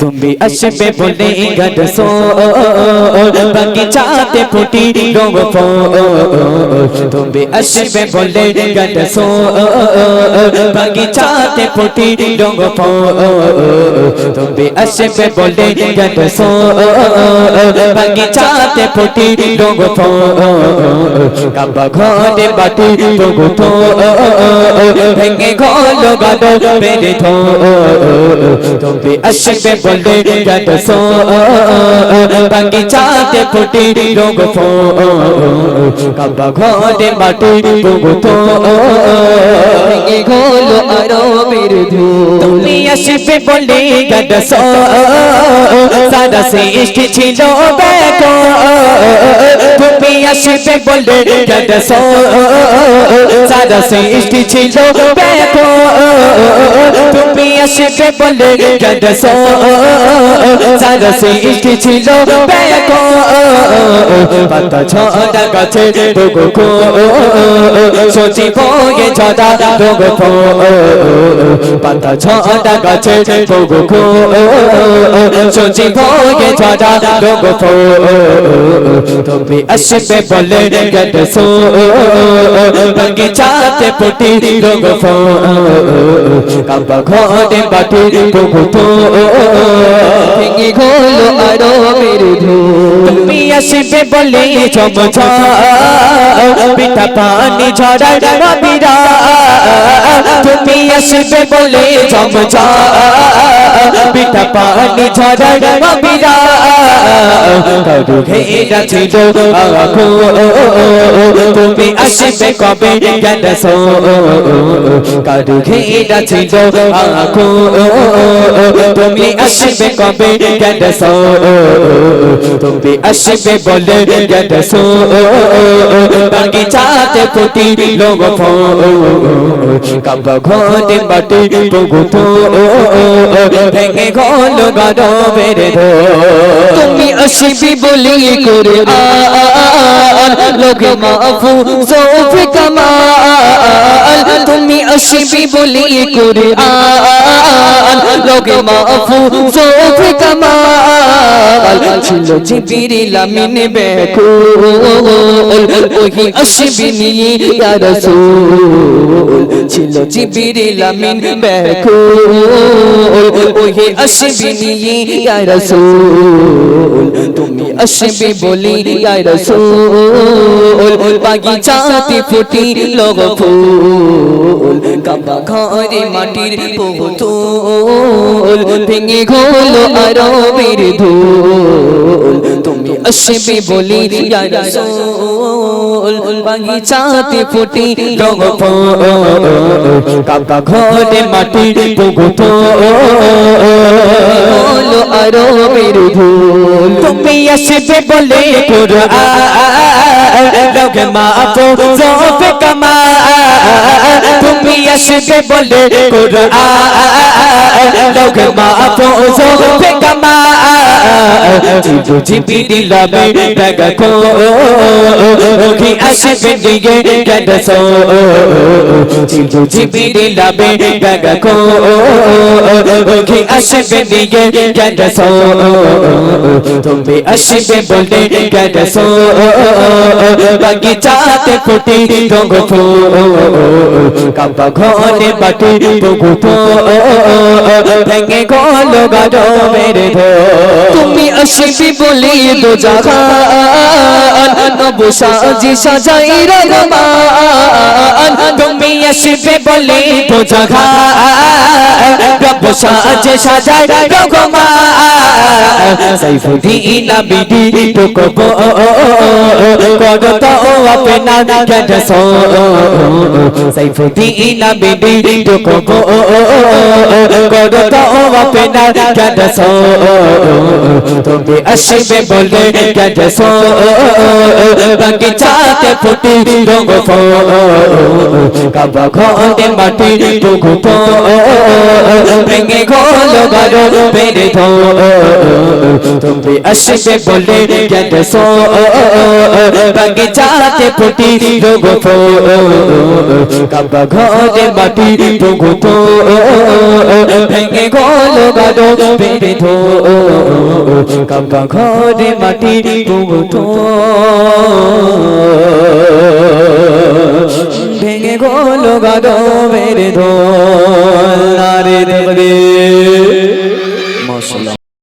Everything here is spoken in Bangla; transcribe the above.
তুমি আসবে বলে গডসো বাগিচাতে ফুটি রঙ ফুল তুমি আসবে বলে গডসো বাগিচাতে ফুটি রঙ ফুল তুমি আসবে বলে গডসো বাগিচাতে ফুটি রঙ ফুল কাবা ঘরে বাটি তবু তো ভেঙে গলো গাদো বেরে থো তুমি আসবে বলে গডসো বাগিচাতে ফুটি রঙ ফুল কাবা ঘরে বাটি তবু তো ভেঙে গলো আরো বেরে ধো তুমি আসবে বলে গডসো সারা সৃষ্টি ছিল বেকো তুমি আসবে বলে গডসো সারা সৃষ্টি ছিল বেকো তুমি আসবে বলে গডসো সারা সৃষ্টি ছিল বেকো পাতা ছড়া গাছে তবু সচি বয়ে ঝরা রোগ পাতা ছড়া গাছে তবু সচি বয়ে ঝরা রোগ তুমি আসবে বলে গডসো বাগিচাতে ফুটি রঙ ফুল কাবা ঘরে বাটি তবু ভেঙে গলো আরো মেরে ধুল তুমি আসবে বলে চমচা পিঠা পানি ঝরায় রবিরা তুমি আসবে বলে চমচা পিঠা পানি ঝরায় রবিরা কারু ঘেরা ছিল আখো তুমি আসবে কবে গডসো কারু ঘেরা ছিল আখো তুমি আসবে কবে গডসো তুমি আসবে বলে গডসো বাগিচাতে ফুটি রঙ ফুল কাবা ঘরে বাটি তবু ভেঙে গলো গাদো বেরে ধো তুমি আসবি বলি করে লোকে মাহফুজ ফি কামাল তুমি আসবি বলি করে লোকে মাহফুজ ফি কামাল ছিল জিবরিল আমিন বেকুল ওহি আসবি নিয়ে ইয়া রাসূল ছিল জিবরিল আমিন বেকুল ওহি আসবি নিয়ে ইয়া রাসূল তুমি আসবে বলি ইয়া রাসূল বাগিচাতে ফুটি রঙ ফুল কাবা ঘরে মাটির পুতুল ভেঙে গলো আরো বেরে ধুল তুমি আসবে বলি ইয়া রাসূল বাগিচাতে ফুটি রঙ ফুল কাবা ঘরে মাটির পুতুল গলো আরো বেরে ধুল তুমি আসবে বলে কুরআন লোকে মাহফুজ ফি কামাল তুমি আসবে বলে কুরআন লোকে মাহফুজ ফি কামাল জিবু জিবরিল আমিন বেকো ওহি আসবে নিয়ে গডসো জিবু জিবরিল আমিন বেকো ওহি আসবে নিয়ে গডসো তুমি আসবে বলে গডসো বাগিচাতে ফুটি রঙ ফুল কাবা ঘরে বাটি তবু ভেঙে গলো গাদো মেরে ধো তুমি আসবি বলে দো জাহান নবু সাজি সাজাই রহমান তুমি আসবে বলে দো জাহান রব সাজে সাজাই রহমান সাইফুদ্দিন আবিদি তোকো করো তো अपना गडसो सैफुद्दीन आबिदी তোকো করো তো अपना गडसो তুমি তুমি আসবে বলে গেছো বাগিচাতে ফুটি রঙ ফুল কাবা ঘরে মাটি টুকু ভেঙে গেল গারো পেরে তুমি আসবে বলে গেছো বাগিচাতে ফুটি রঙ ফুল কাবা ঘরে মাটি টুকু ভেঙে গেল গারো পেরে কাবা ঘরে মাটি টুকু ভেঙে গেল গারো পেরে